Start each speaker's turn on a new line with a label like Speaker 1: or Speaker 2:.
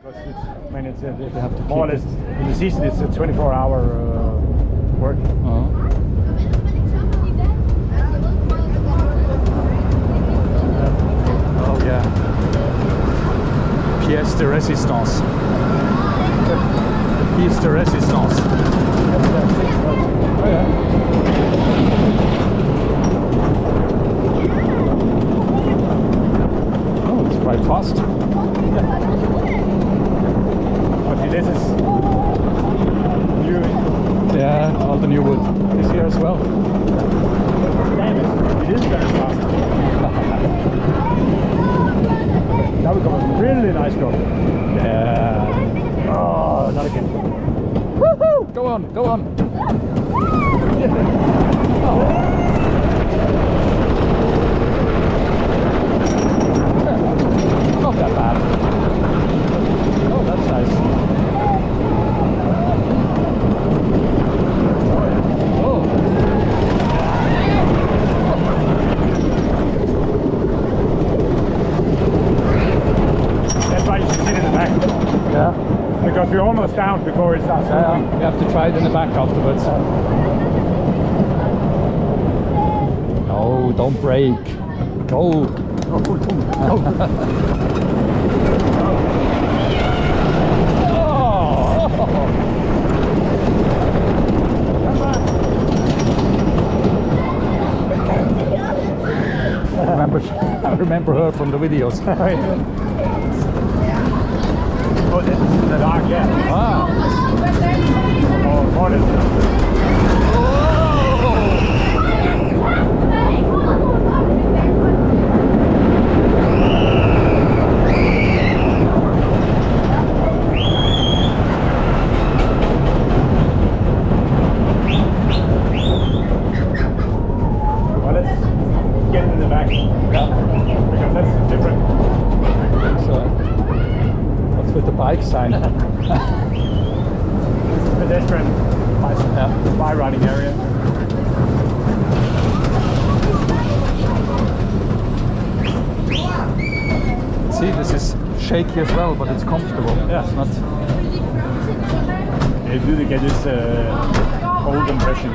Speaker 1: I mean, it's
Speaker 2: They have to
Speaker 1: more or
Speaker 2: keep
Speaker 1: less in the season. It's a 24-hour work.
Speaker 2: Oh yeah. Pièce de résistance. Pièce de résistance.
Speaker 1: Oh yeah.
Speaker 2: Oh, it's quite fast.
Speaker 1: But this is new.
Speaker 2: Yeah, all the new wood is here as well.
Speaker 1: Damn it is very fast. Now we got a really nice drop.
Speaker 2: Yeah.
Speaker 1: Oh, not again.
Speaker 2: Woohoo! Go on, go on. Not that bad. Oh, that's nice. Oh.
Speaker 1: That's why you should sit in the back.
Speaker 2: Yeah.
Speaker 1: Because we're almost down before it starts moving.
Speaker 2: We have to try it in the back afterwards. Oh, don't brake. Go. I remember her from the videos.
Speaker 1: Oh, this is in the dark, yeah.
Speaker 2: Ah.
Speaker 1: Oh, morning. Well, let's get in the back. Yeah. Because that's different.
Speaker 2: So, what's with the bike sign?
Speaker 1: Pedestrian by riding area.
Speaker 2: See, this is shaky as well, but it's comfortable.
Speaker 1: Yeah.
Speaker 2: It's not.
Speaker 1: You do get this old impression.